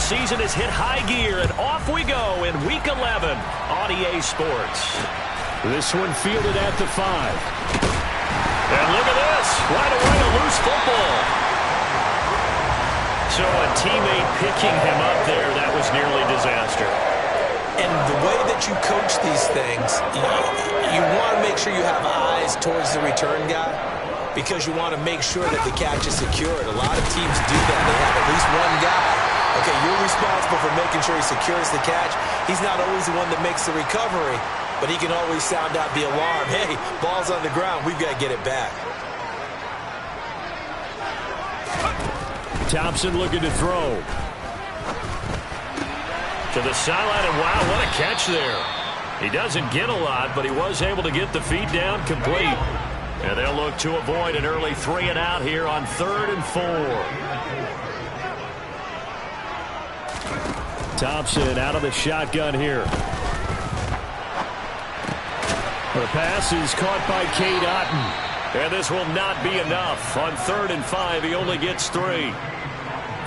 season has hit high gear, and off we go in Week 11 on EA Sports. This one fielded at the 5. And look at this. Right away, a loose football. So a teammate picking him up there, that was nearly disaster. And the way that you coach these things, you want to make sure you have eyes towards the return guy because you want to make sure that the catch is secured. A lot of teams do that. They have at least one guy. Okay, you're responsible for making sure he secures the catch. He's not always the one that makes the recovery, but he can always sound out the alarm. Hey, ball's on the ground. We've got to get it back. Thompson looking to throw. To the sideline, and wow, what a catch there. He doesn't get a lot, but he was able to get the feed down complete. And they'll look to avoid an early 3 and out here on 3rd and 4. Thompson out of the shotgun here. The pass is caught by Kttn. And this will not be enough. On 3rd and 5, he only gets 3.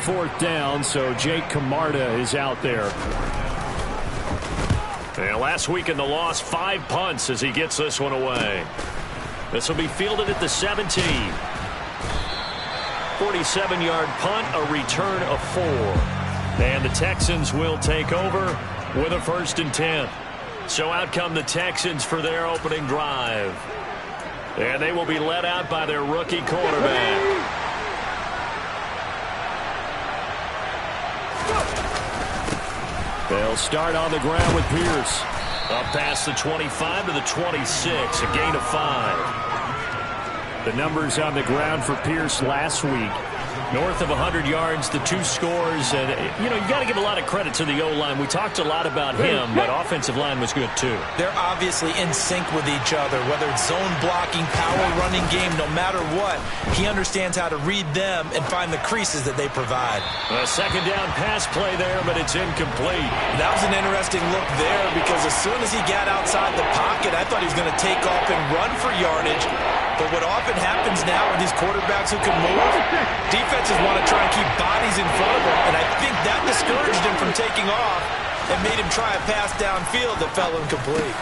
4th down, so Jake Camarda is out there. And last week in the loss, 5 punts as he gets this one away. This will be fielded at the 17. 47-yard punt, a return of 4. And the Texans will take over with a 1st and 10. So out come the Texans for their opening drive. And they will be led out by their rookie quarterback. They'll start on the ground with Pierce. Up past the 25 to the 26, a gain of 5. The numbers on the ground for Pierce last week. North of 100 yards, the 2 scores. And, you got to give a lot of credit to the O-line. We talked a lot about him, but offensive line was good, too. They're obviously in sync with each other, whether it's zone blocking, power running game, no matter what. He understands how to read them and find the creases that they provide. A 2nd down pass play there, but it's incomplete. That was an interesting look there because as soon as he got outside the pocket, I thought he was going to take off and run for yardage. But what often happens now with these quarterbacks who can move, defenses want to try and keep bodies in front of them, and I think that discouraged him from taking off and made him try a pass downfield that fell incomplete.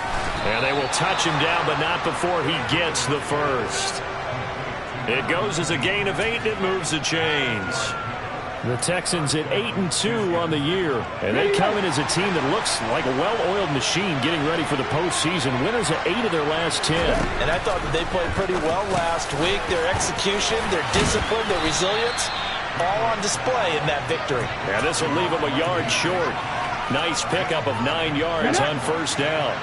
And they will touch him down, but not before he gets the 1st. It goes as a gain of 8, and it moves the chains. The Texans at 8-2 on the year, and they come in as a team that looks like a well-oiled machine getting ready for the postseason. Winners of 8 of their last 10. And I thought that they played pretty well last week. Their execution, their discipline, their resilience, all on display in that victory. Yeah, this will leave them a yard short. Nice pickup of 9 yards on 1st down.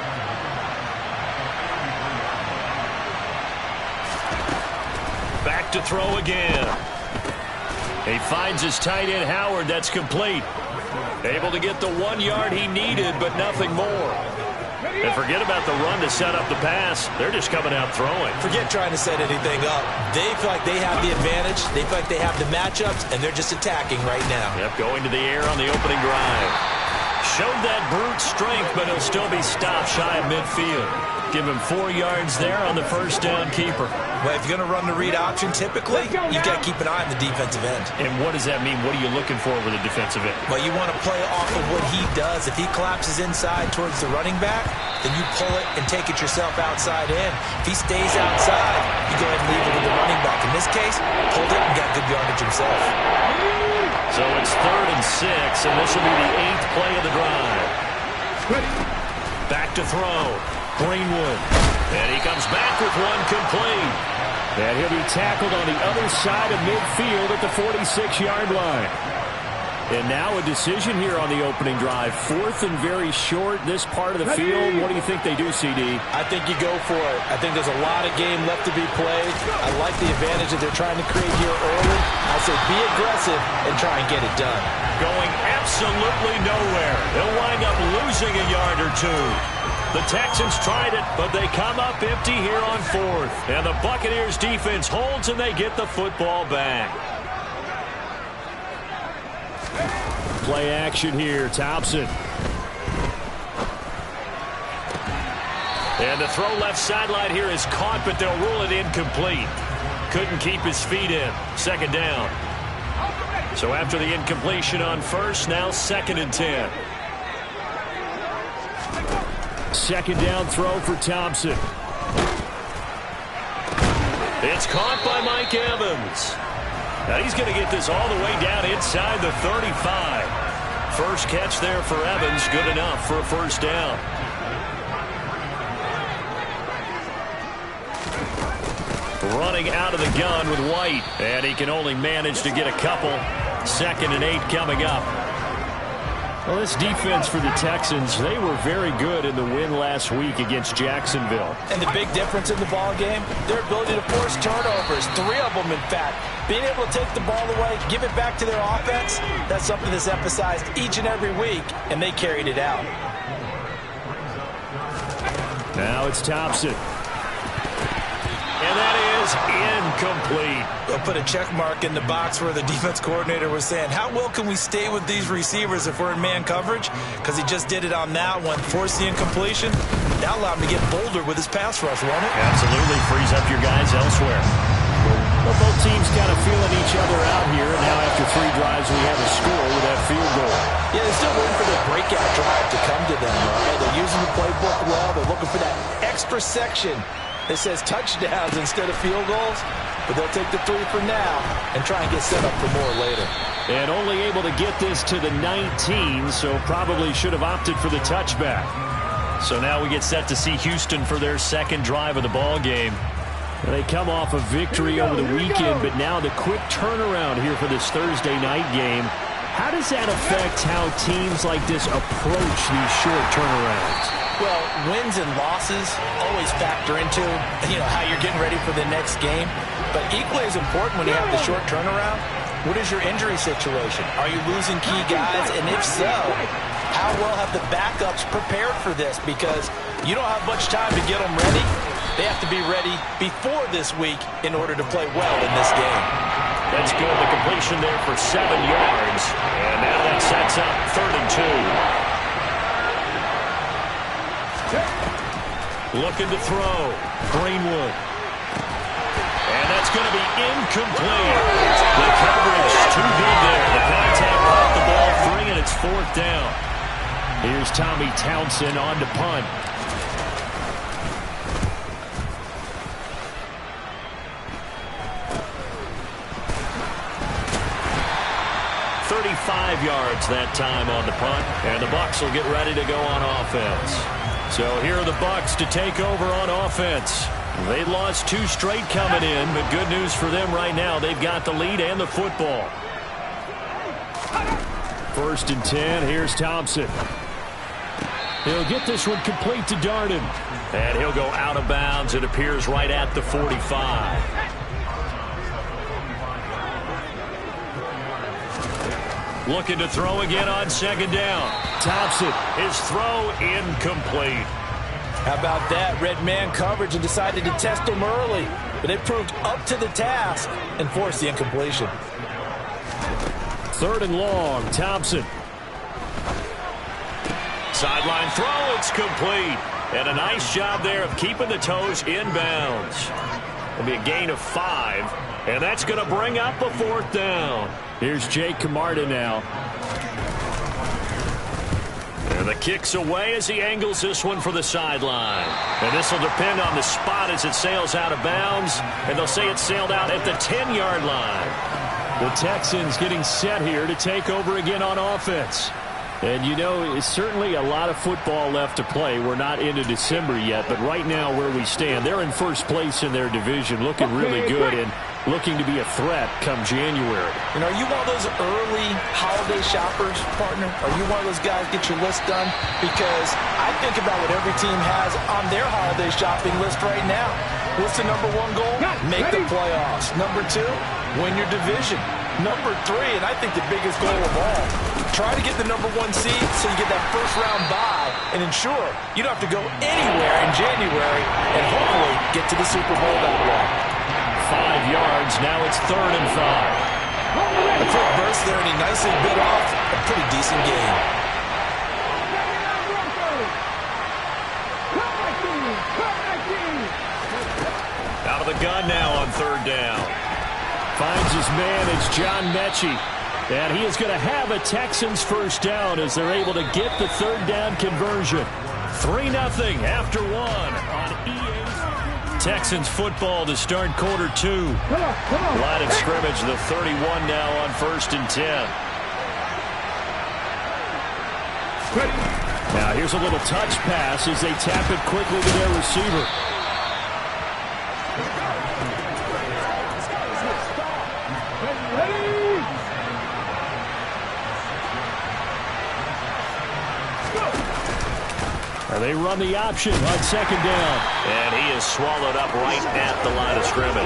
Back to throw again. He finds his tight end, Howard. That's complete. Able to get the 1 yard he needed, but nothing more. And forget about the run to set up the pass. They're just coming out throwing. Forget trying to set anything up. They feel like they have the advantage. They feel like they have the matchups, and they're just attacking right now. Yep, going to the air on the opening drive. Showed that brute strength, but he'll still be stopped shy of midfield. Give him 4 yards there on the 1st down keeper. Well, if you're going to run the read option, typically, you've got to keep an eye on the defensive end. And what does that mean? What are you looking for with the defensive end? Well, you want to play off of what he does. If he collapses inside towards the running back, then you pull it and take it yourself outside in. If he stays outside, you go ahead and leave it with the running back. In this case, pulled it and got good yardage himself. So it's 3rd and 6, and this will be the 8th play of the drive. Back to throw. Greenwood. And he comes back with one complete. And he'll be tackled on the other side of midfield at the 46-yard line. And now a decision here on the opening drive. 4th and very short, this part of the field. What do you think they do, CD? I think you go for it. I think there's a lot of game left to be played. I like the advantage that they're trying to create here early. I say be aggressive and try and get it done. Going absolutely nowhere. They'll wind up losing a yard or 2. The Texans tried it, but they come up empty here on 4th. And the Buccaneers defense holds, and they get the football back. Play action here, Thompson. And the throw left sideline here is caught, but they'll rule it incomplete. Couldn't keep his feet in. 2nd down. So after the incompletion on first, now 2nd and 10. Second down throw for Thompson. It's caught by Mike Evans. Now he's going to get this all the way down inside the 35. First catch there for Evans, good enough for a first down. Running out of the gun with White, and he can only manage to get a couple. 2nd and 8 coming up. Well, this defense for the Texans, they were very good in the win last week against Jacksonville. And the big difference in the ball game, their ability to force turnovers, 3 of them in fact. Being able to take the ball away, give it back to their offense, that's something that's emphasized each and every week, and they carried it out. Now it's Thompson. And that is incomplete. They'll put a check mark in the box where the defense coordinator was saying, how well can we stay with these receivers if we're in man coverage? Because he just did it on that one, forced the incompletion. That allowed him to get bolder with his pass rush, won't it? Absolutely frees up your guys elsewhere. Well, both teams kind of feeling each other out here. And now after 3 drives, we have a score with that field goal. Yeah, they're still waiting for the breakout drive to come to them. Right? They're using the playbook well. They're looking for that extra section that says touchdowns instead of field goals. But they'll take the 3 for now and try and get set up for more later. And only able to get this to the 19, so probably should have opted for the touchback. So now we get set to see Houston for their 2nd drive of the ball game. They come off a victory over the weekend, but now the quick turnaround here for this Thursday night game. How does that affect how teams like this approach these short turnarounds? Well, wins and losses always factor into, how you're getting ready for the next game. But equally as important when you have the short turnaround, what is your injury situation? Are you losing key guys? And if so, how well have the backups prepared for this? Because you don't have much time to get them ready. They have to be ready before this week in order to play well in this game. That's good. The completion there for 7 yards. And now that sets up 3rd and 2. Looking to throw. Greenwood. And that's going to be incomplete. The coverage too good there. The contact caught the ball free, and it's 4th down. Here's Tommy Townsend on to punt. 35 yards that time on the punt, and the Bucs will get ready to go on offense. So here are the Bucs to take over on offense. They lost 2 straight coming in, but good news for them right now. They've got the lead and the football. 1st and 10. Here's Thompson. He'll get this one complete to Darden. And he'll go out of bounds. It appears right at the 45. Looking to throw again on 2nd down. Thompson. His throw incomplete. How about that? Red man coverage and decided to test them early. But they proved up to the task and forced the incompletion. 3rd and long. Thompson. Sideline throw. It's complete. And a nice job there of keeping the toes in bounds. It'll be a gain of 5. And that's going to bring up a 4th down. Here's Jake Camarda now. And the kick's away as he angles this one for the sideline. And this will depend on the spot as it sails out of bounds. And they'll say it sailed out at the 10-yard line. The Texans getting set here to take over again on offense. And, it's certainly a lot of football left to play. We're not into December yet, but right now where we stand, they're in 1st place in their division, looking really good and looking to be a threat come January. Are you one of those early holiday shoppers, partner? Are you one of those guys get your list done? Because I think about what every team has on their holiday shopping list right now. What's the number 1 goal? Make the playoffs. Number 2, win your division. Number 3, and I think the biggest goal of all, try to get the number 1 seed so you get that 1st round bye and ensure you don't have to go anywhere in January and hopefully get to the Super Bowl that way. 5 yards. Now it's 3rd and 5. A quick burst there, and he nicely bit off a pretty decent game. Out of the gun now on 3rd down. Finds his man. It's John Mechie. And he is going to have a Texans first down as they're able to get the third down conversion. 3-0 after one on EA. Texans football to start quarter two. Line of scrimmage, the 31 now on 1st and 10. Now here's a little touch pass as they tap it quickly to their receiver. They run the option on 2nd down. And he is swallowed up right at the line of scrimmage.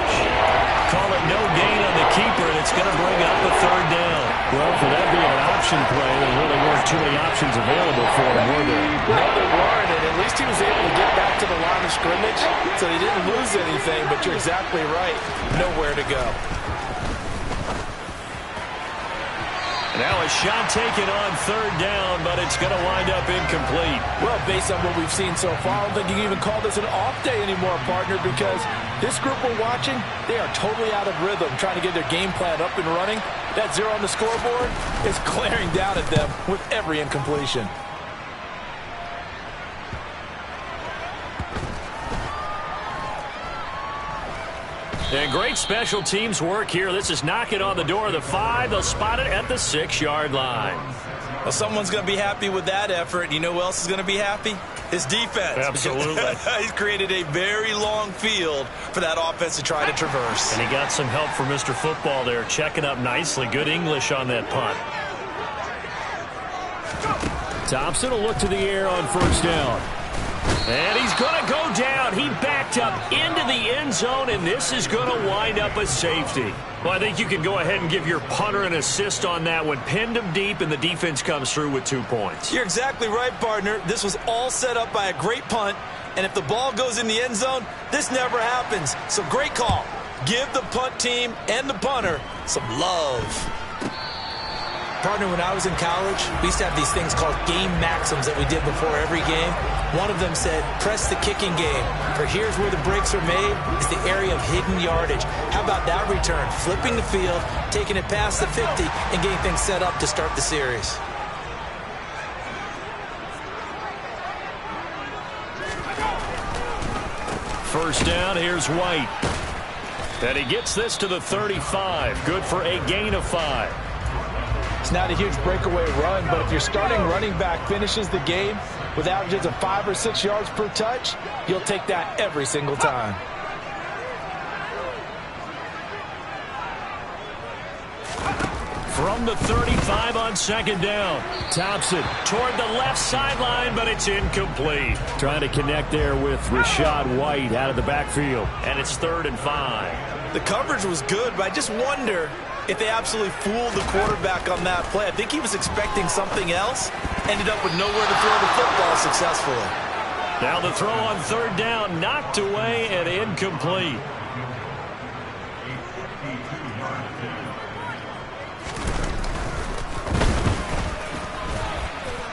Call it no gain on the keeper, and it's going to bring up a 3rd down. Well, for that being an option play, there really weren't too many options available for him, were there? No, there weren't, and at least he was able to get back to the line of scrimmage, so he didn't lose anything, but you're exactly right. Nowhere to go. Now a shot taken on 3rd down, but it's going to wind up incomplete. Well, based on what we've seen so far, I don't think you can even call this an off day anymore, partner, because this group we're watching, they are totally out of rhythm, trying to get their game plan up and running. That 0 on the scoreboard is glaring down at them with every incompletion. And great special teams work here. This is knocking on the door of the 5. They'll spot it at the 6-yard line. Well, someone's going to be happy with that effort. You know who else is going to be happy? His defense. Absolutely. He's created a very long field for that offense to try to traverse. And he got some help from Mr. Football there, checking up nicely. Good English on that punt. Thompson will look to the air on 1st down. And he's going to go down. He backed up into the end zone, and this is going to wind up a safety. Well, I think you can go ahead and give your punter an assist on that one. Pinned him deep, and the defense comes through with 2 points. You're exactly right, partner. This was all set up by a great punt, and if the ball goes in the end zone, this never happens. So great call. Give the punt team and the punter some love. Partner, when I was in college, we used to have these things called game maxims that we did before every game. One of them said, press the kicking game. For here's where the breaks are made, is the area of hidden yardage. How about that return? Flipping the field, taking it past the 50, and getting things set up to start the series. First down, here's White. And he gets this to the 35. Good for a gain of 5. It's not a huge breakaway run, but if your starting running back finishes the game with averages of 5 or 6 yards per touch, you'll take that every single time. From the 35 on 2nd down. Thompson toward the left sideline, but it's incomplete. Trying to connect there with Rashad White out of the backfield. And it's 3rd and 5. The coverage was good, but I just wonder if they absolutely fooled the quarterback on that play. I think he was expecting something else. Ended up with nowhere to throw the football successfully. Now the throw on 3rd down, knocked away and incomplete.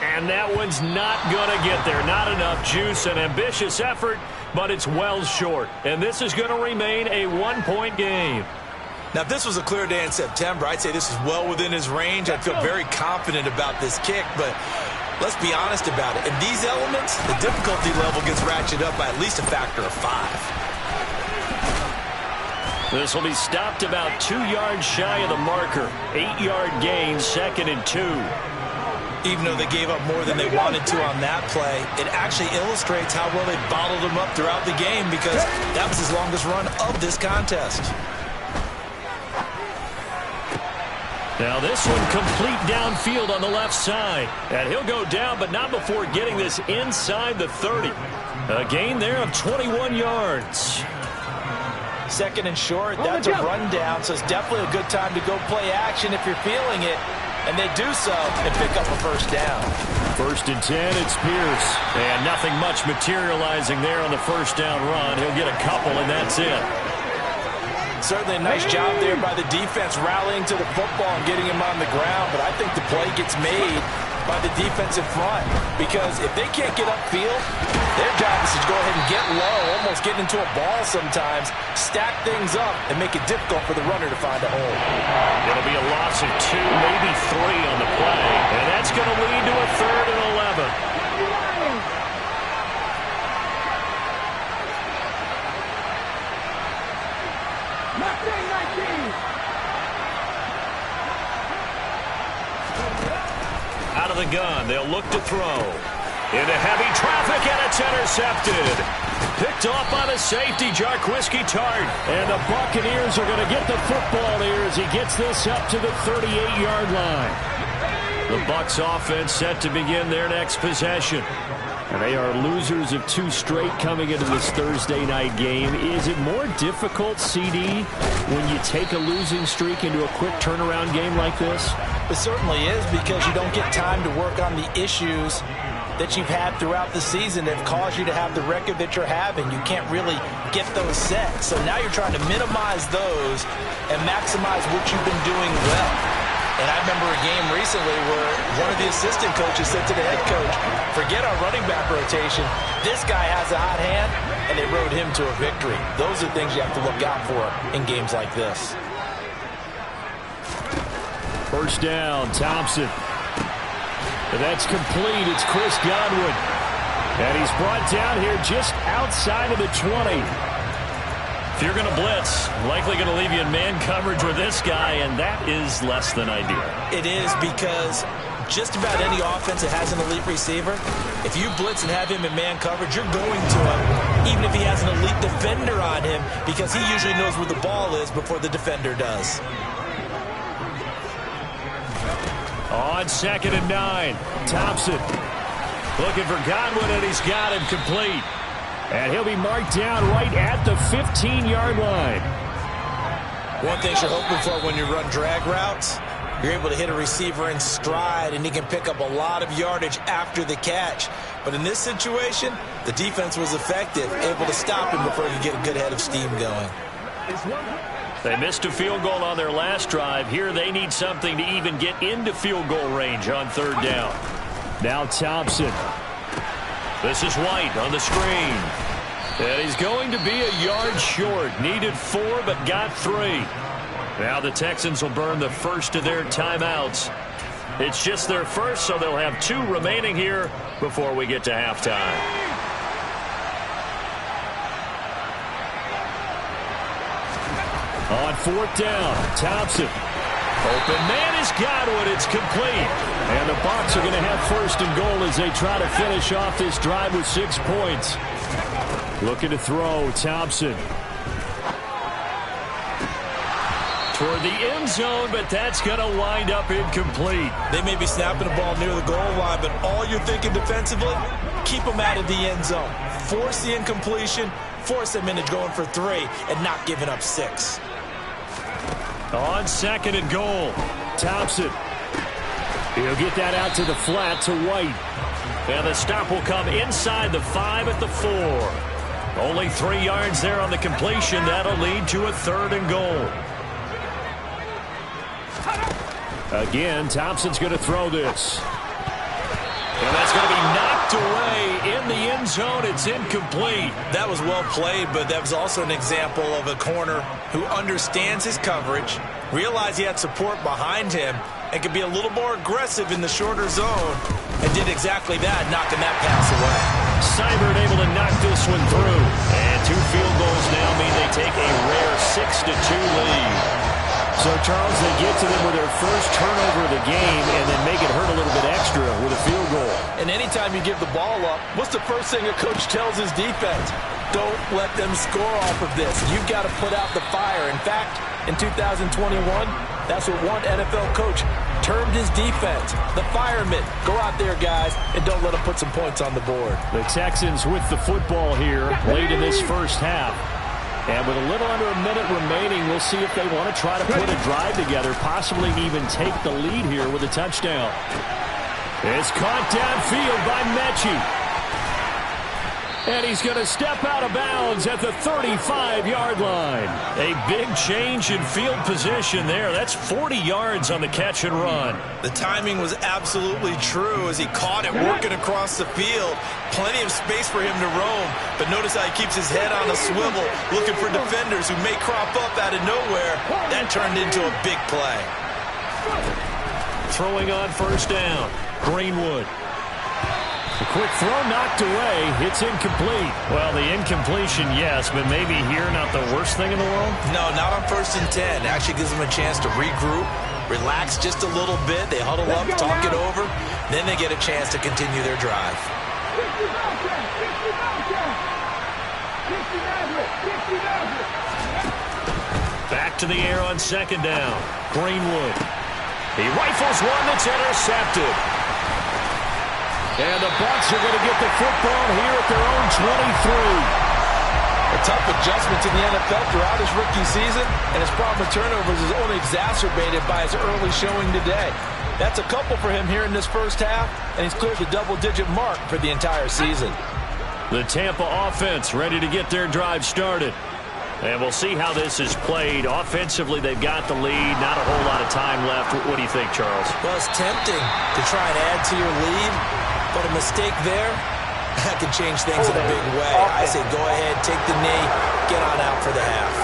And that one's not going to get there. Not enough juice. An ambitious effort, but it's well short. And this is going to remain a 1-point game. Now, if this was a clear day in September, I'd say this is well within his range. I'd feel very confident about this kick, but let's be honest about it. In these elements, the difficulty level gets ratcheted up by at least a factor of 5. This will be stopped about 2 yards shy of the marker. 8-yard gain, 2nd and 2. Even though they gave up more than they wanted to on that play, it actually illustrates how well they bottled them up throughout the game because that was his longest run of this contest. Now this one complete downfield on the left side. And he'll go down, but not before getting this inside the 30. A gain there of 21 yards. 2nd and short, that's a rundown, so it's definitely a good time to go play action if you're feeling it. And they do so and pick up a 1st down. 1st and 10, it's Pierce. And nothing much materializing there on the 1st down run. He'll get a couple, and that's it. Certainly a nice job there by the defense rallying to the football and getting him on the ground, but I think the play gets made by the defensive front because if they can't get upfield, their job is to go ahead and get low, almost getting into a ball sometimes, stack things up, and make it difficult for the runner to find a hole. It'll be a loss of 2, maybe 3 on the play, and that's going to lead to a 3rd and 11. Out of the gun, they'll look to throw. Into heavy traffic, and it's intercepted. Picked off by the safety, Jarquiski Tart. And the Buccaneers are going to get the football here as he gets this up to the 38-yard line. The Bucs offense set to begin their next possession. And they are losers of 2 straight coming into this Thursday night game. Is it more difficult, CD, when you take a losing streak into a quick turnaround game like this? It certainly is, because you don't get time to work on the issues that you've had throughout the season that have caused you to have the record that you're having. You can't really get those set. So now you're trying to minimize those and maximize what you've been doing well. And I remember a game recently where one of the assistant coaches said to the head coach, forget our running back rotation. This guy has a hot hand, and they rode him to a victory. Those are things you have to look out for in games like this. First down, Thompson. And that's complete. It's Chris Godwin. And he's brought down here just outside of the 20. If you're going to blitz, likely going to leave you in man coverage with this guy, and that is less than ideal. It is, because just about any offense that has an elite receiver, if you blitz and have him in man coverage, you're going to him, even if he has an elite defender on him, because he usually knows where the ball is before the defender does. On 2nd and 9, Thompson looking for Godwin, and he's got him complete. And he'll be marked down right at the 15-yard line. One thing you're hoping for when you run drag routes, you're able to hit a receiver in stride, and he can pick up a lot of yardage after the catch. But in this situation, the defense was effective, able to stop him before he could get a good head of steam going. They missed a field goal on their last drive. Here they need something to even get into field goal range on 3rd down. Now Thompson. This is White on the screen. And he's going to be a yard short. Needed 4, but got 3. Now the Texans will burn the first of their timeouts. It's just their first, so they'll have 2 remaining here before we get to halftime. On 4th down, Thompson. Open man is Godwin. It's complete. And the Bucs are going to have 1st and goal as they try to finish off this drive with 6 points. Looking to throw, Thompson. Toward the end zone, but that's going to wind up incomplete. They may be snapping the ball near the goal line, but all you're thinking defensively, keep them out of the end zone. Force the incompletion, force them into going for 3, and not giving up 6. On 2nd and goal, Thompson. He'll get that out to the flat to White. And the stop will come inside the 5 at the 4. Only 3 yards there on the completion. That'll lead to a 3rd and goal. Again, Thompson's going to throw this. And that's going to be knocked away in the end zone. It's incomplete. That was well played, but that was also an example of a corner who understands his coverage, realized he had support behind him, and could be a little more aggressive in the shorter zone, and did exactly that, knocking that pass away. Seibert able to knock this one through. And 2 field goals now mean they take a rare 6-2 lead. So, Charles, they get to them with their first turnover of the game and then make it hurt a little bit extra with a field goal. And anytime you give the ball up, what's the first thing a coach tells his defense? Don't let them score off of this. You've got to put out the fire. In fact, in 2021, that's what one NFL coach termed his defense. The firemen. Go out there, guys, and don't let them put some points on the board. The Texans with the football here late in this first half. And with a little under a minute remaining, we'll see if they want to try to put a drive together, possibly even take the lead here with a touchdown. It's caught downfield by Mechie. And he's going to step out of bounds at the 35-yard line. A big change in field position there. That's 40 yards on the catch and run. The timing was absolutely true as he caught it working across the field. Plenty of space for him to roam. But notice how he keeps his head on a swivel, looking for defenders who may crop up out of nowhere. That turned into a big play. Throwing on first down, Greenwood. The quick throw knocked away. It's incomplete. Well, the incompletion, yes, but maybe here not the worst thing in the world? No, not on 1st and 10. It actually gives them a chance to regroup, relax just a little bit. They huddle up, talk it over. Then they get a chance to continue their drive. Back to the air on second down. Greenwood. He rifles one that's intercepted. And the Bucs are going to get the football here at their own 23. A tough adjustment to the NFL throughout his rookie season, and his problem with turnovers is only exacerbated by his early showing today. That's a couple for him here in this first half, and he's cleared the double-digit mark for the entire season. The Tampa offense ready to get their drive started. And we'll see how this is played. Offensively, they've got the lead. Not a whole lot of time left. What do you think, Charles? Well, it's tempting to try and add to your lead, but a mistake there, that could change things in a big way. I say go ahead, take the knee, get on out for the half.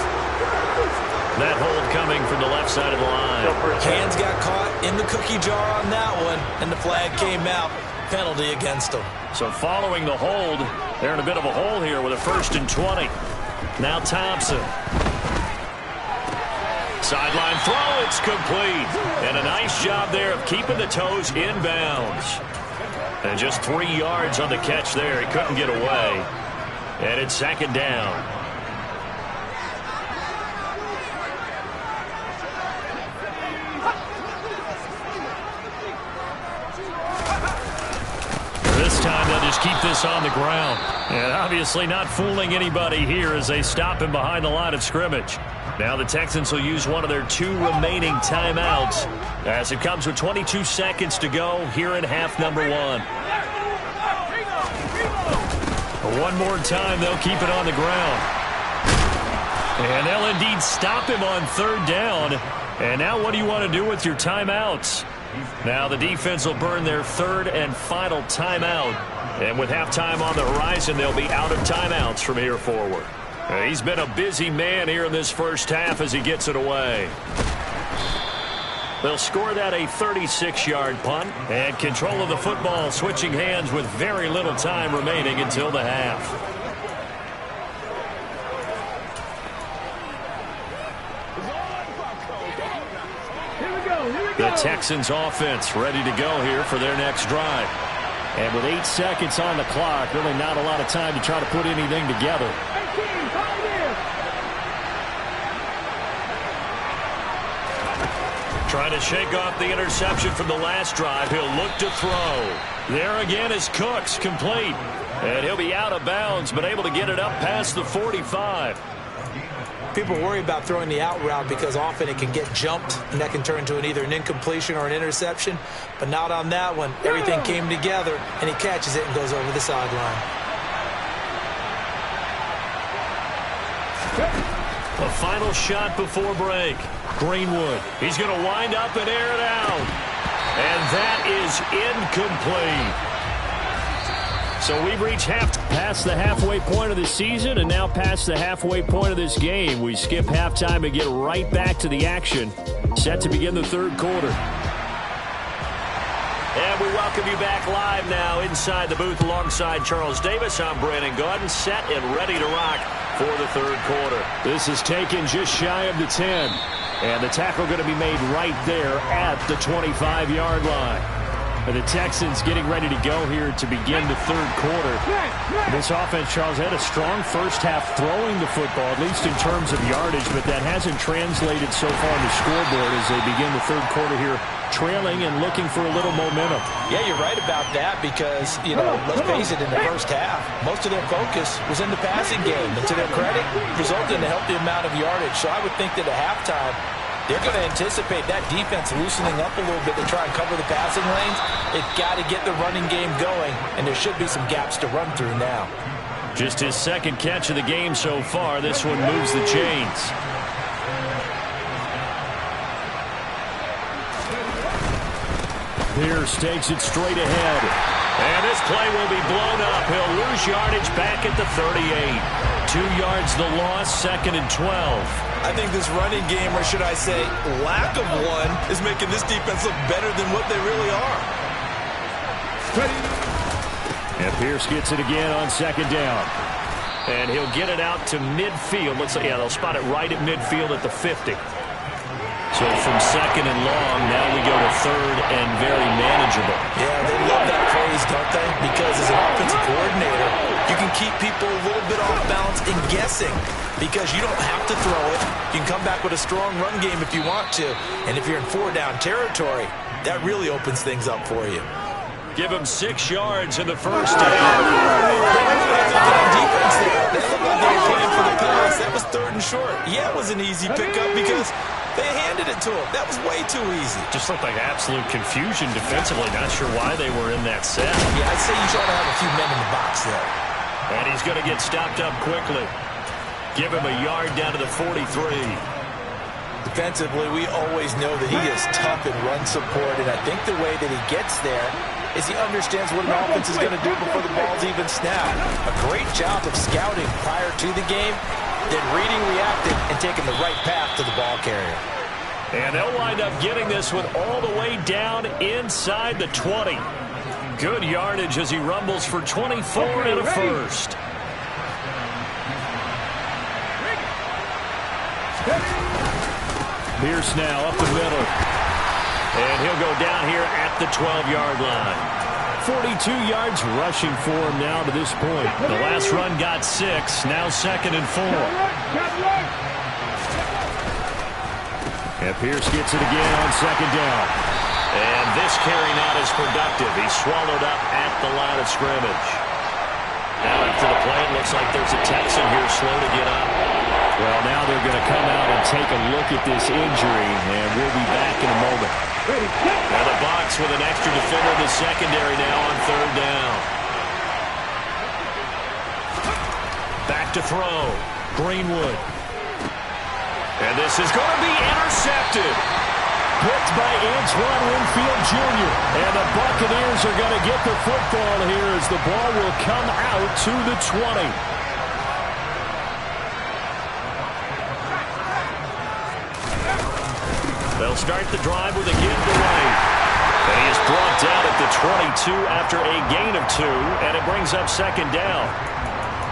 That hold coming from the left side of the line. Hands got caught in the cookie jar on that one, and the flag came out. Penalty against them. So following the hold, they're in a bit of a hole here with a 1st and 20. Now Thompson. Sideline throw, it's complete. And a nice job there of keeping the toes in bounds. And just 3 yards on the catch there. He couldn't get away. And it's second down. This time they'll just keep this on the ground. And obviously not fooling anybody here as they stop him behind the line of scrimmage. Now the Texans will use one of their 2 remaining timeouts as it comes with 22 seconds to go here in half number 1. One more time, they'll keep it on the ground. And they'll indeed stop him on 3rd down. And now what do you want to do with your timeouts? Now the defense will burn their 3rd and final timeout. And with halftime on the horizon, they'll be out of timeouts from here forward. He's been a busy man here in this first half as he gets it away. They'll score that a 36-yard punt. And control of the football switching hands with very little time remaining until the half. The Texans offense ready to go here for their next drive. And with 8 seconds on the clock, really not a lot of time to try to put anything together. Trying to shake off the interception from the last drive. He'll look to throw. There again is Cooks, complete. And he'll be out of bounds, but able to get it up past the 45. People worry about throwing the out route because often it can get jumped, and that can turn into either an incompletion or an interception. But not on that one. Everything came together, and he catches it and goes over the sideline. A final shot before break. Greenwood. He's going to wind up and air it out. And that is incomplete. So we've reached past the halfway point of the season and now past the halfway point of this game. We skip halftime and get right back to the action. Set to begin the 3rd quarter. And we welcome you back live now inside the booth alongside Charles Davis. I'm Brandon Gaudin, set and ready to rock for the 3rd quarter. This is taken just shy of the 10. And the tackle going to be made right there at the 25-yard line. And the Texans getting ready to go here to begin the 3rd quarter. This offense, Charles, had a strong first half throwing the football, at least in terms of yardage, but that hasn't translated so far on the scoreboard as they begin the 3rd quarter here, trailing and looking for a little momentum. Yeah, you're right about that because, let's face it, in the first half, most of their focus was in the passing game. And to their credit, resulted in a healthy amount of yardage. So I would think that at halftime, they're going to anticipate that defense loosening up a little bit to try and cover the passing lanes. They've got to get the running game going, and there should be some gaps to run through now. Just his second catch of the game so far. This one moves the chains. Pierce takes it straight ahead. And this play will be blown up. He'll lose yardage back at the 38. 2 yards the loss, 2nd and 12. I think this running game, or should I say lack of one, is making this defense look better than what they really are. And Pierce gets it again on 2nd down. And he'll get it out to midfield. Let's say, yeah, they'll spot it right at midfield at the 50. So from 2nd and long, now we go to 3rd and very manageable. Yeah, they love that phrase, don't they? Because as an offensive coordinator, you can keep people a little bit off balance and guessing because you don't have to throw it. You can come back with a strong run game if you want to. And if you're in 4-down territory, that really opens things up for you. Give him 6 yards in the first down. Defense there. They looked like they were playing for the pass. That was 3rd and short. Yeah, it was an easy pickup because they handed it to him. That was way too easy. Just looked like absolute confusion defensively. Not sure why they were in that set. Yeah, I'd say you try to have a few men in the box there. And he's going to get stopped up quickly. Give him a yard down to the 43. Defensively, we always know that he is tough in run support, and I think the way that he gets there is he understands what an offense is going to do before the ball's even snapped. A great job of scouting prior to the game, then reading, reacting, and taking the right path to the ball carrier. And they'll wind up getting this one all the way down inside the 20. Good yardage as he rumbles for 24 and a first. Pierce now up the middle. And he'll go down here at the 12-yard line. 42 yards rushing for him now to this point. The last run got 6, now 2nd and 4. And Pierce gets it again on 2nd down. And this carry not as productive. He's swallowed up at the line of scrimmage. Now after the play, it looks like there's a Texan here slow to get up. Well, now they're going to come out and take a look at this injury, and we'll be back in a moment. Now the box with an extra defender in the secondary now on 3rd down. Back to throw. Greenwood. And this is going to be intercepted. Picked by Antoine Winfield Jr. And the Buccaneers are going to get the football here as the ball will come out to the 20. They'll start the drive with a give to White. And he is brought down at the 22 after a gain of 2, and it brings up 2nd down.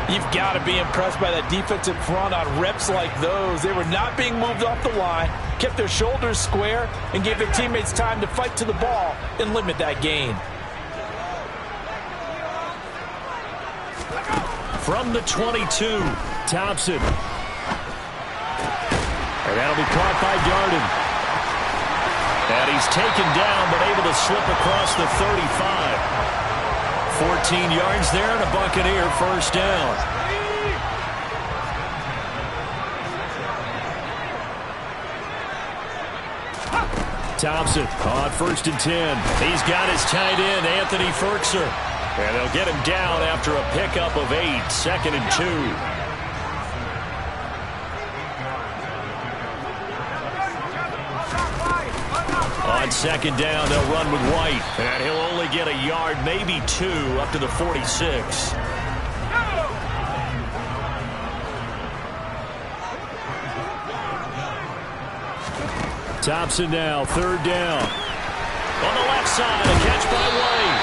You've got to be impressed by that defensive front on reps like those. They were not being moved off the line, kept their shoulders square, and gave their teammates time to fight to the ball and limit that gain. From the 22, Thompson. And that'll be caught by Darden. And he's taken down, but able to slip across the 35. 14 yards there, and a Buccaneer first down. Thompson on 1st and 10. He's got his tight end, Anthony Ferkser. And they'll get him down after a pickup of 8, 2nd and 2. On 2nd down, they'll run with White. And he'll only get a yard, maybe 2, up to the 46. Thompson now, 3rd down. On the left side, a catch by White.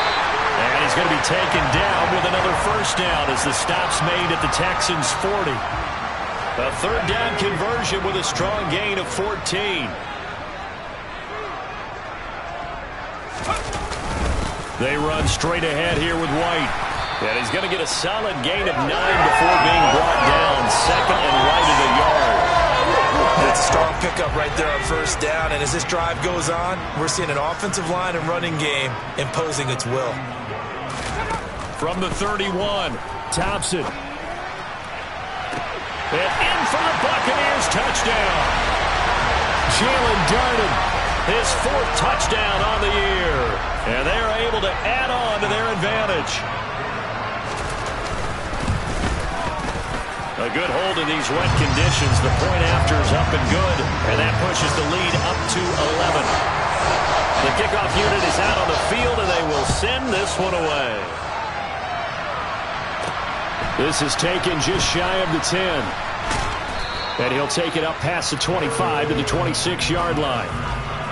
And he's going to be taken down with another first down as the stop's made at the Texans' 40. A 3rd down conversion with a strong gain of 14. They run straight ahead here with White. And he's going to get a solid gain of 9 before being brought down. 2nd and right at the yard. That's a strong pickup right there on 1st down. And as this drive goes on, we're seeing an offensive line and running game imposing its will. From the 31, Thompson. And in for the Buccaneers touchdown. Jalen Darden. His 4th touchdown on the year. And they're able to add on to their advantage. A good hold in these wet conditions. The point after is up and good, and that pushes the lead up to 11. The kickoff unit is out on the field, and they will send this one away. This is taken just shy of the 10. And he'll take it up past the 25 to the 26-yard line.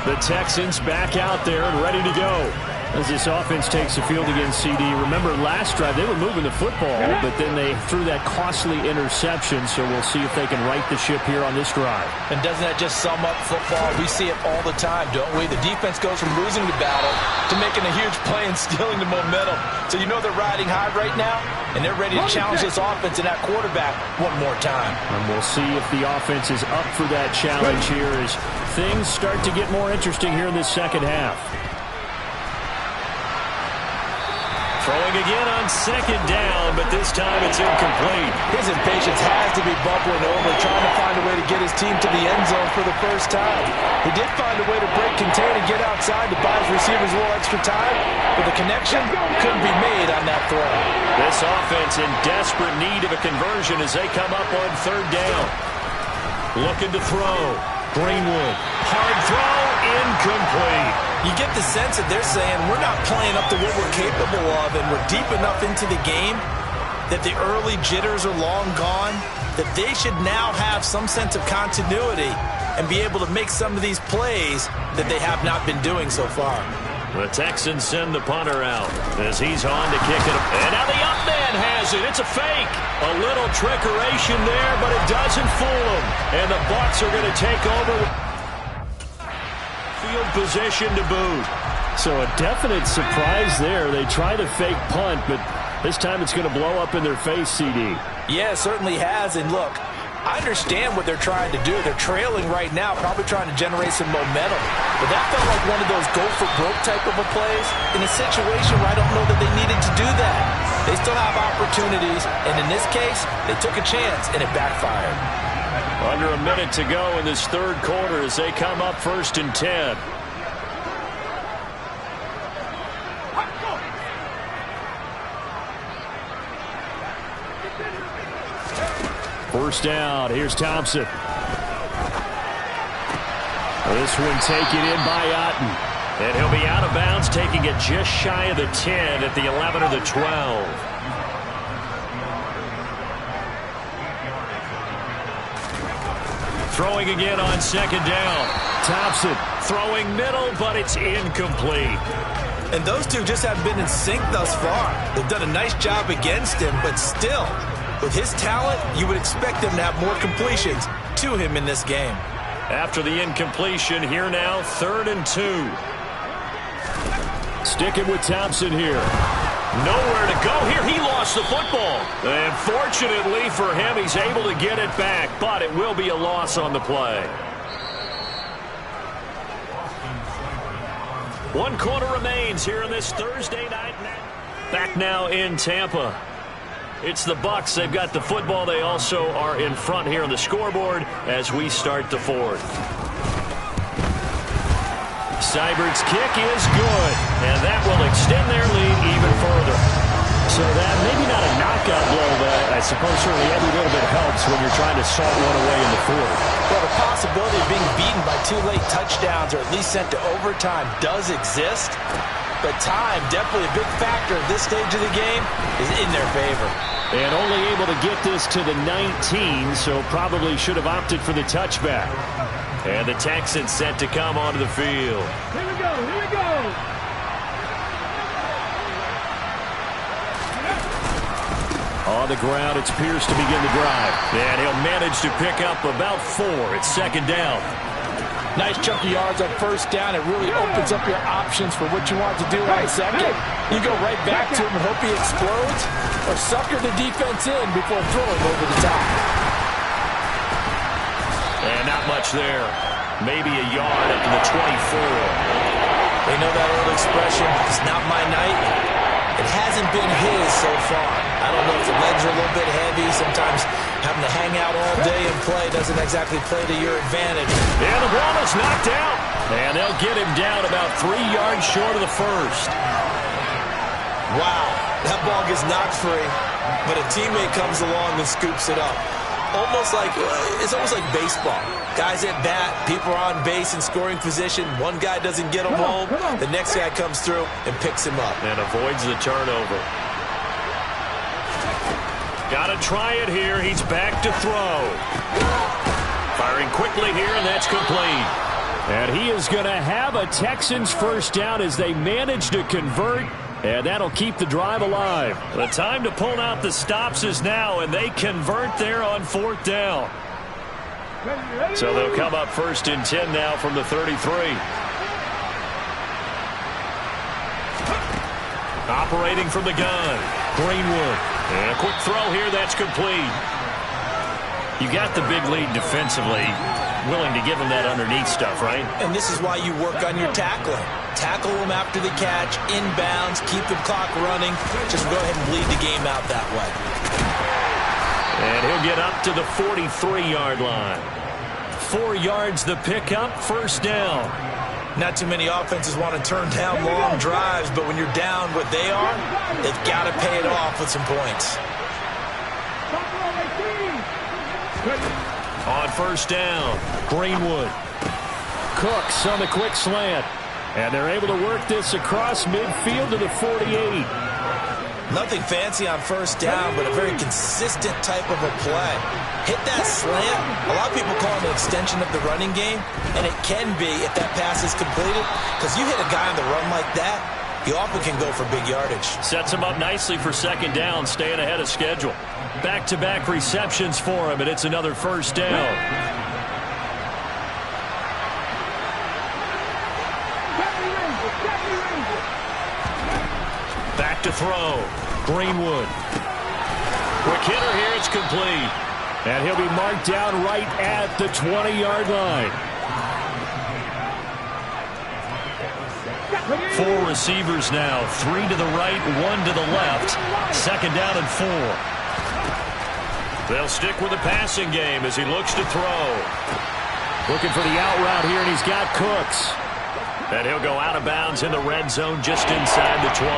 The Texans back out there and ready to go. As this offense takes the field against CD. Remember, last drive, they were moving the football, but then they threw that costly interception, so we'll see if they can right the ship here on this drive. And doesn't that just sum up football? We see it all the time, don't we? The defense goes from losing the battle to making a huge play and stealing the momentum. So you know they're riding high right now, and they're ready to challenge this offense and that quarterback one more time. And we'll see if the offense is up for that challenge here as things start to get more interesting here in this second half. Throwing again on second down, but this time it's incomplete. His impatience has to be bubbling over, trying to find a way to get his team to the end zone for the first time. He did find a way to break Kttn and get outside to buy his receivers a little extra time, but the connection couldn't be made on that throw. This offense in desperate need of a conversion as they come up on third down. Looking to throw. Greenwood. Hard throw. Incomplete. You get the sense that they're saying we're not playing up to what we're capable of, and we're deep enough into the game that the early jitters are long gone, that they should now have some sense of continuity and be able to make some of these plays that they have not been doing so far. The Texans send the punter out as he's on to kick it. And now the up man has it. It's a fake. A little trickeration there, but it doesn't fool him. And the Bucs are going to take over. Field position to boot. So a definite surprise there. They try the fake punt, but this time it's going to blow up in their face, CD. Yeah, it certainly has. And look, I understand what they're trying to do. They're trailing right now, probably trying to generate some momentum. But that felt like one of those go-for-broke type of a plays in a situation where I don't know that they needed to do that. They still have opportunities, and in this case, they took a chance, and it backfired. Under a minute to go in this third quarter as they come up 1st and 10. First down. Here's Thompson. This one taken in by Kttn. And he'll be out of bounds, taking it just shy of the 10 at the 11 or the 12. Throwing again on second down. Thompson throwing middle, but it's incomplete. And those two just haven't been in sync thus far. They've done a nice job against him, but still, with his talent, you would expect him to have more completions to him in this game. After the incompletion, here now, 3rd and 2. Sticking with Thompson here. Nowhere to go here. He lost the football. And fortunately for him, he's able to get it back, but it will be a loss on the play. 1 quarter remains here in this Thursday night. Back now in Tampa. It's the Bucs. They've got the football. They also are in front here on the scoreboard as we start the fourth. Seibert's kick is good, and that will extend their lead even further. So that maybe not a knockout blow, but I suppose certainly every little bit helps when you're trying to salt one away in the fourth. Well, the possibility of being beaten by 2 late touchdowns or at least sent to overtime does exist, but time, definitely a big factor at this stage of the game, is in their favor. And only able to get this to the 19, so probably should have opted for the touchback. And the Texans set to come onto the field. Here we go, here we go. On the ground, it's Pierce to begin the drive. And he'll manage to pick up about 4. It's 2nd down. Nice chunk of yards on 1st down. It really opens up your options for what you want to do on 2nd. You go right back to him and hope he explodes, or sucker the defense in before throwing over the top. And not much there. Maybe a yard up to the 24. They know that old expression, it's not my night. It hasn't been his so far. I don't know if the legs are a little bit heavy. Sometimes having to hang out all day and play doesn't exactly play to your advantage. And the ball is knocked out. And they'll get him down about 3 yards short of the first. Wow, that ball gets knocked free, but a teammate comes along and scoops it up. almost like it's almost like baseball. Guys at bat, people are on base in scoring position. One guy doesn't get him home. The next guy comes through and picks him up. And avoids the turnover. Got to try it here. He's back to throw. Firing quickly here, and that's complete. And he is going to have a Texans first down as they manage to convert. And that'll keep the drive alive. The time to pull out the stops is now, and they convert there on 4th down. So they'll come up 1st and 10 now from the 33. Operating from the gun, Greenwood. And a quick throw here, that's complete. You got the big lead defensively. Willing to give him that underneath stuff, right? And this is why you work on your tackling. Tackle him after the catch, inbounds, keep the clock running. Just go ahead and bleed the game out that way. And he'll get up to the 43-yard line. 4 yards the pickup, 1st down. Not too many offenses want to turn down long drives, but when you're down what they are, they've got to pay it off with some points. On 1st down, Greenwood. Cooks on the quick slant. And they're able to work this across midfield to the 48. Nothing fancy on 1st down, but a very consistent type of a play. Hit that slant. A lot of people call it an extension of the running game, and it can be if that pass is completed, because you hit a guy on the run like that, he often can go for big yardage. Sets him up nicely for 2nd down, staying ahead of schedule. Back-to-back receptions for him, and it's another 1st down. Back to throw. Greenwood. Quick hitter here. It's complete. And he'll be marked down right at the 20-yard line. 4 receivers now. 3 to the right, 1 to the left. 2nd down and 4. They'll stick with the passing game as he looks to throw. Looking for the out route here, and he's got Cooks. And he'll go out of bounds in the red zone just inside the 20.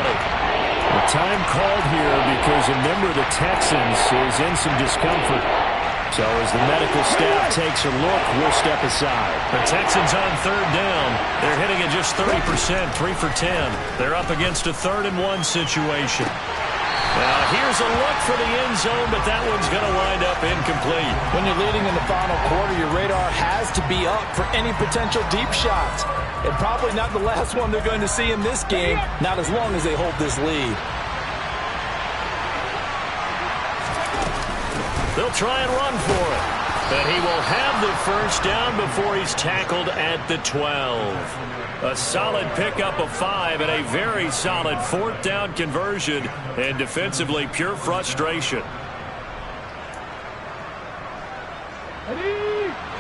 The time called here because a member of the Texans is in some discomfort. So as the medical staff takes a look, we'll step aside. The Texans on 3rd down. They're hitting at just 30%, 3 for 10. They're up against a 3rd and 1 situation. Now here's a look for the end zone, but that one's going to wind up incomplete. When you're leading in the final quarter, your radar has to be up for any potential deep shots. And probably not the last one they're going to see in this game, not as long as they hold this lead. They'll try and run for it. But he will have the 1st down before he's tackled at the 12. A solid pickup of 5 and a very solid 4th down conversion. And defensively, pure frustration.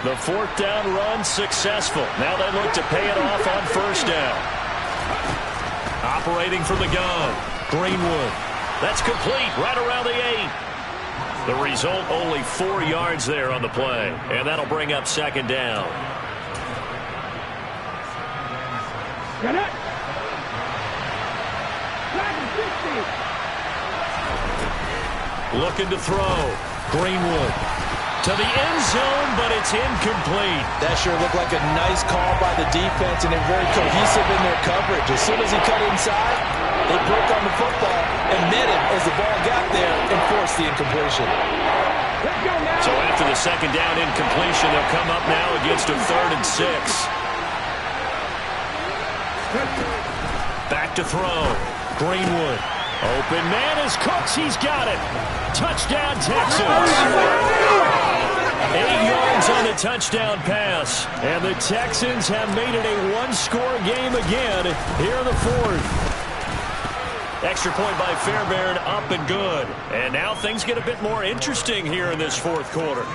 The 4th down run successful. Now they look to pay it off on 1st down. Operating from the gun, Greenwood. That's complete right around the 8. The result, only 4 yards there on the play. And that'll bring up 2nd down. Get it. Looking to throw. Greenwood. To the end zone, but it's incomplete. That sure looked like a nice call by the defense, and they're very cohesive in their coverage. As soon as he cut inside, they broke on the football and met him as the ball got there and forced the incompletion. So after the 2nd down incompletion, they'll come up now against a 3rd and 6. Back to throw. Greenwood. Open man is Cooks. He's got it. Touchdown, Texans. 8 yards on the touchdown pass. And the Texans have made it a one-score game again here in the 4th. Extra point by Fairbairn, up and good. And now things get a bit more interesting here in this 4th quarter.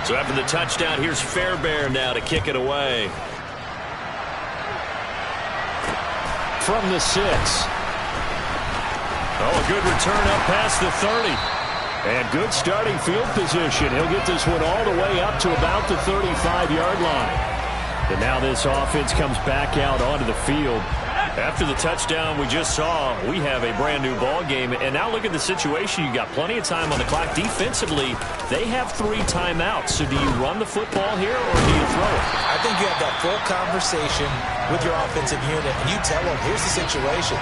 So after the touchdown, here's Fairbairn now to kick it away. From the 6. Oh, a good return up past the 30. And good starting field position. He'll get this one all the way up to about the 35-yard line. And now this offense comes back out onto the field. After the touchdown we just saw, we have a brand new ball game. And now look at the situation. You got plenty of time on the clock. Defensively, they have 3 timeouts. So do you run the football here or do you throw it? I think you have that full conversation with your offensive unit, and you tell them, here's the situation.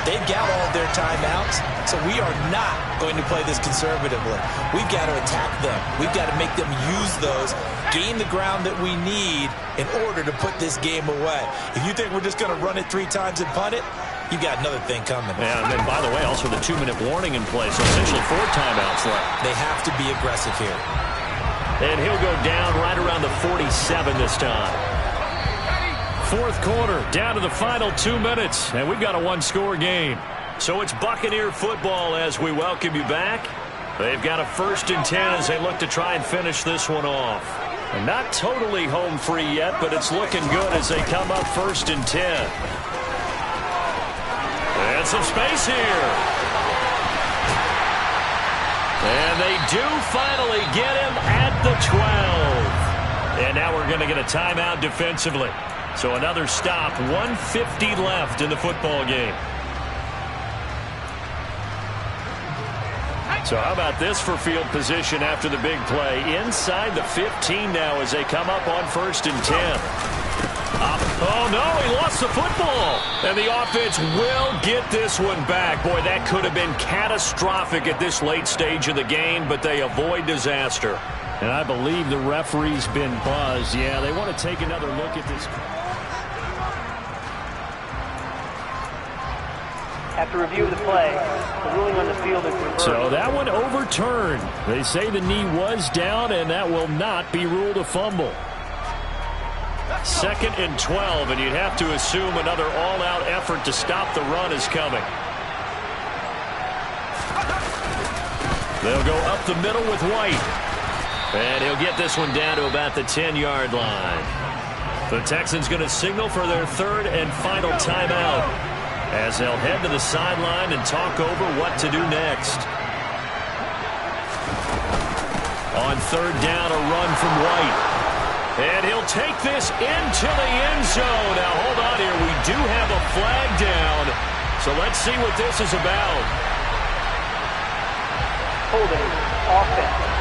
They've got all of their timeouts, so we are not going to play this conservatively. We've got to attack them. We've got to make them use those, gain the ground that we need in order to put this game away. If you think we're just going to run it 3 times and punt it, you got another thing coming. Yeah, and then, by the way, also the 2-minute warning in place, so essentially 4 timeouts left. They have to be aggressive here. And he'll go down right around the 47 this time. Fourth quarter, down to the final 2 minutes, and we've got a 1-score game. So it's Buccaneer football as we welcome you back. They've got a 1st and 10 as they look to try and finish this one off. And not totally home free yet, but it's looking good as they come up 1st and 10. And some space here. And they do finally get him at the 12. And now we're going to get a timeout defensively. So another stop, 1:50 left in the football game. So how about this for field position after the big play? Inside the 15 now as they come up on 1st and 10. Oh, no, he lost the football. And the offense will get this one back. Boy, that could have been catastrophic at this late stage of the game, but they avoid disaster. And I believe the referee's been buzzed. Yeah, they want to take another look at this. After review of the play, the ruling on the field is reversed. So that one overturned. They say the knee was down, and that will not be ruled a fumble. 2nd and 12, and you'd have to assume another all-out effort to stop the run is coming. They'll go up the middle with White. And he'll get this one down to about the 10-yard line. The Texans going to signal for their 3rd and final timeout, as they'll head to the sideline and talk over what to do next. On 3rd down, a run from White. And he'll take this into the end zone. Now, hold on here. We do have a flag down. So let's see what this is about. Holding offense.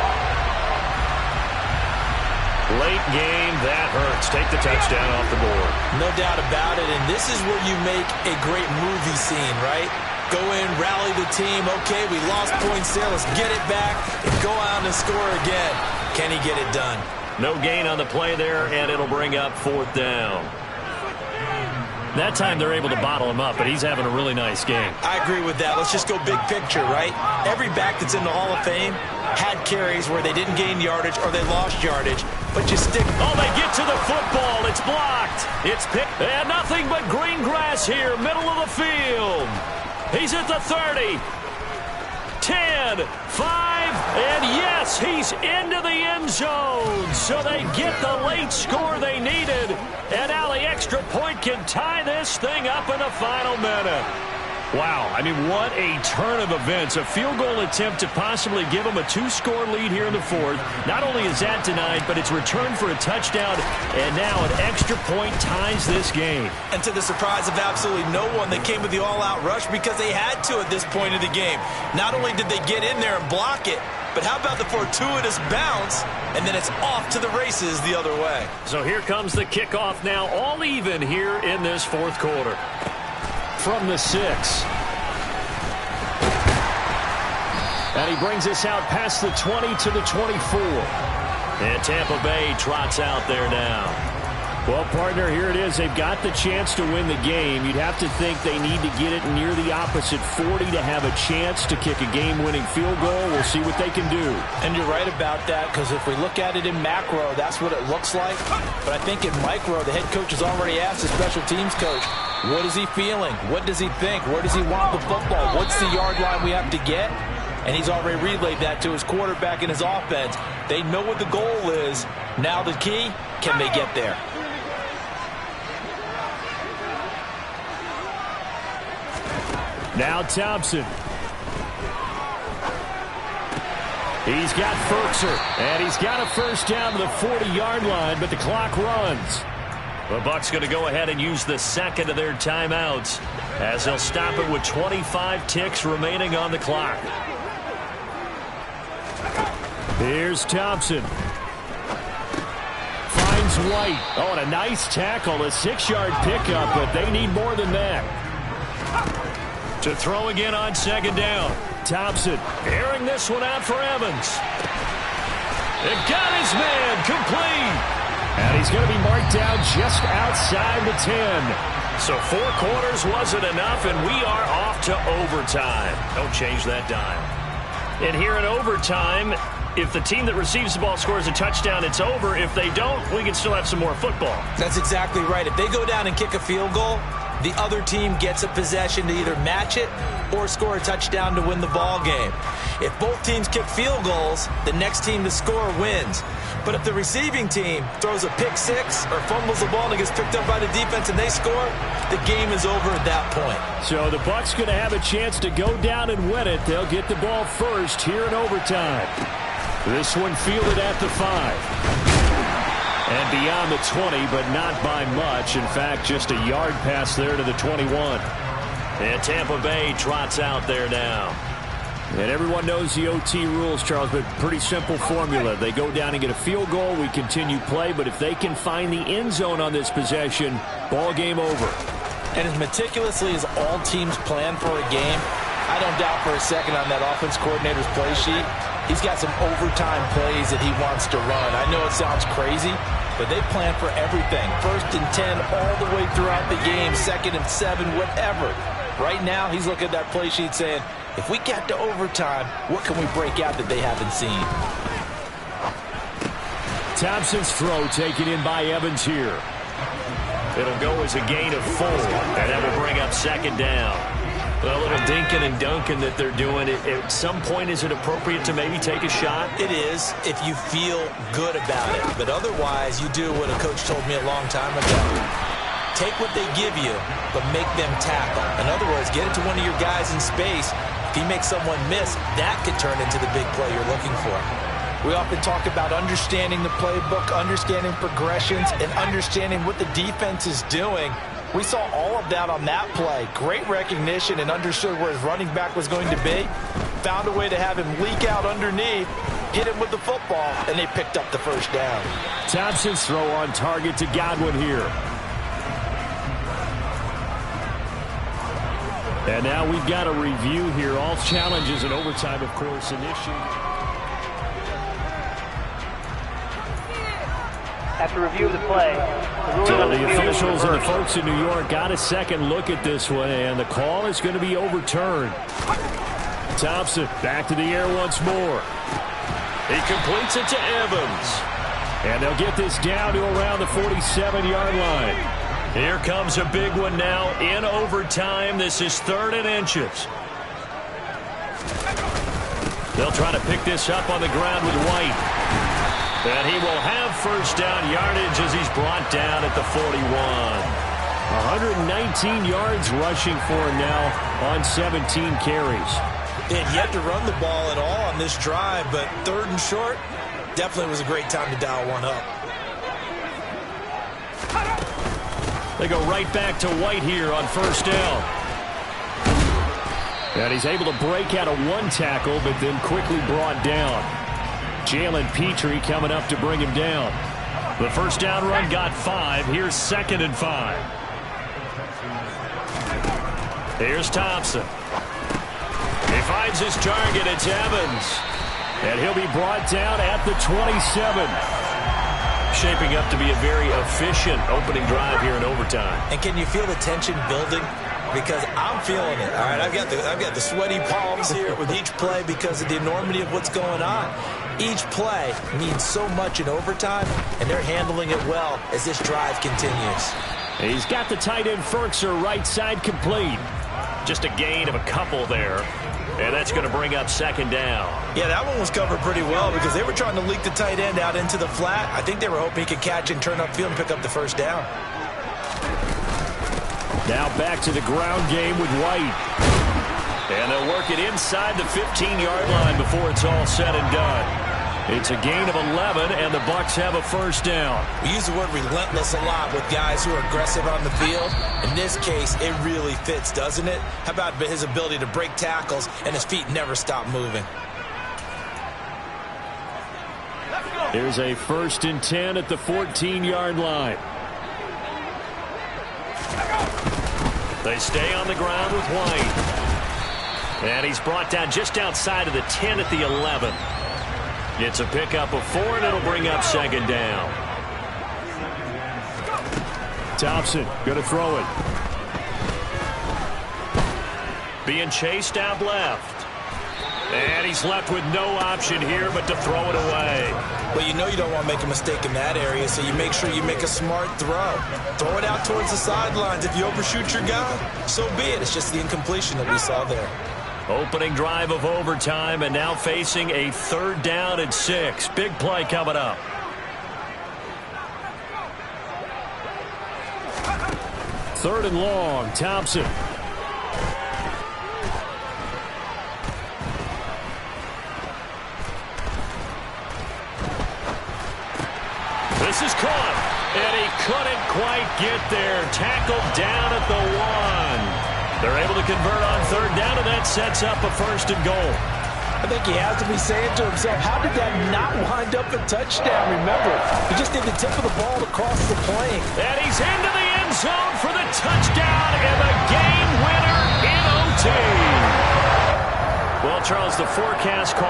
Late game, that hurts. Take the touchdown off the board. No doubt about it, and this is where you make a great movie scene, right? Go in, rally the team. Okay, we lost points there. Let's get it back and go out and score again. Can he get it done? No gain on the play there, and it'll bring up 4th down. That time they're able to bottle him up, but he's having a really nice game. I agree with that. Let's just go big picture, right? Every back that's in the Hall of Fame had carries where they didn't gain yardage or they lost yardage, but you stick. Oh, they get to the football. It's blocked. It's picked. And nothing but green grass here, middle of the field. He's at the 30. 10, 5, and yes, he's into the end zone. So they get the late score they needed, and now the extra point can tie this thing up in the final minute. Wow, I mean, what a turn of events. A field goal attempt to possibly give them a 2-score lead here in the 4th. Not only is that denied, but it's returned for a touchdown, and now an extra point ties this game. And to the surprise of absolutely no one, they came with the all-out rush because they had to at this point of the game. Not only did they get in there and block it, but how about the fortuitous bounce, and then it's off to the races the other way. So here comes the kickoff now, all even here in this 4th quarter. From the 6. And he brings us out past the 20 to the 24. And Tampa Bay trots out there now. Well, partner, here it is. They've got the chance to win the game. You'd have to think they need to get it near the opposite 40 to have a chance to kick a game-winning field goal. We'll see what they can do. And you're right about that, because if we look at it in macro, that's what it looks like. But I think in micro, the head coach has already asked the special teams coach, what is he feeling? What does he think? Where does he want the football? What's the yard line we have to get? And he's already relayed that to his quarterback and his offense. They know what the goal is. Now the key, can they get there? Now Thompson. He's got Ferkser, and he's got a first down to the 40-yard line, but the clock runs. The Bucs going to go ahead and use the second of their timeouts as they'll stop it with 25 ticks remaining on the clock. Here's Thompson. Finds White. Oh, and a nice tackle, a 6-yard pickup, but they need more than that. To throw again on second down. Thompson airing this one out for Evans. It got his man complete. And he's going to be marked down just outside the 10. So 4 quarters wasn't enough, and we are off to overtime. Don't change that dime. And here in overtime, if the team that receives the ball scores a touchdown, it's over. If they don't, we can still have some more football. That's exactly right. If they go down and kick a field goal, the other team gets a possession to either match it or score a touchdown to win the ball game. If both teams kick field goals, the next team to score wins. But if the receiving team throws a pick six or fumbles the ball and it gets picked up by the defense and they score, the game is over at that point. So the Bucs going to have a chance to go down and win it. They'll get the ball first here in overtime. This one fielded at the 5. And beyond the 20, but not by much. In fact, just a yard pass there to the 21. And Tampa Bay trots out there now. And everyone knows the OT rules, Charles, but pretty simple formula. They go down and get a field goal, we continue play, but if they can find the end zone on this possession, ball game over. And as meticulously as all teams plan for a game, I don't doubt for a second on that offense coordinator's play sheet, he's got some overtime plays that he wants to run. I know it sounds crazy, but they plan for everything. 1st and 10 all the way throughout the game, 2nd and 7, whatever. Right now, he's looking at that play sheet saying, if we get to overtime, what can we break out that they haven't seen? Thompson's throw taken in by Evans here. It'll go as a gain of 4, and that will bring up second down. A little dinking and dunking that they're doing. At some point, is it appropriate to maybe take a shot? It is if you feel good about it. But otherwise, you do what a coach told me a long time ago. Take what they give you, but make them tackle. In other words, get it to one of your guys in space. If he makes someone miss, that could turn into the big play you're looking for. We often talk about understanding the playbook, understanding progressions, and understanding what the defense is doing. We saw all of that on that play. Great recognition and understood where his running back was going to be. Found a way to have him leak out underneath, hit him with the football, and they picked up the first down. Thompson's throw on target to Godwin here. And now we've got a review here. All challenges in overtime, of course, initiated. After review of the play, the officials and the folks in New York got a second look at this one, and the call is going to be overturned. Thompson back to the air once more. He completes it to Evans. And they'll get this down to around the 47-yard line. Here comes a big one now in overtime. This is 3rd and inches. They'll try to pick this up on the ground with White. And he will have first down yardage as he's brought down at the 41. 119 yards rushing for him now on 17 carries. They had yet to run the ball at all on this drive, but 3rd and short, definitely was a great time to dial one up. They go right back to White here on first down. And he's able to break out of one tackle, but then quickly brought down. Jalen Petrie coming up to bring him down. The first down run got 5. Here's 2nd and 5. Here's Thompson. He finds his target. It's Evans. And he'll be brought down at the 27. Shaping up to be a very efficient opening drive here in overtime. And can you feel the tension building? Because I'm feeling it. All right, I've got the sweaty palms here with each play because of the enormity of what's going on. Each play means so much in overtime, and they're handling it well as this drive continues. He's got the tight end Ferkser right side complete. Just a gain of a couple there. And that's going to bring up 2nd down. Yeah, that one was covered pretty well because they were trying to leak the tight end out into the flat. I think they were hoping he could catch and turn upfield and pick up the first down. Now back to the ground game with White. And they'll work it inside the 15-yard line before it's all said and done. It's a gain of 11, and the Bucs have a first down. We use the word relentless a lot with guys who are aggressive on the field. In this case, it really fits, doesn't it? How about his ability to break tackles and his feet never stop moving? Here's a 1st and 10 at the 14-yard line. They stay on the ground with White. And he's brought down just outside of the 10 at the 11. It's a pickup of 4, and it'll bring up 2nd down. Thompson going to throw it. Being chased out left. And he's left with no option here but to throw it away. Well, you know you don't want to make a mistake in that area, so you make sure you make a smart throw. Throw it out towards the sidelines. If you overshoot your guy, so be it. It's just the incompletion that we saw there. Opening drive of overtime, and now facing a 3rd down and 6. Big play coming up. Third and long, Thompson. This is caught, and he couldn't quite get there. Tackled down at the 1. They're able to convert on 3rd down, and that sets up a 1st and goal. I think he has to be saying to himself, how did that not wind up a touchdown? Remember, he just did the tip of the ball across the plane. And he's into the end zone for the touchdown and the game winner in OT. Well, Charles, the forecast call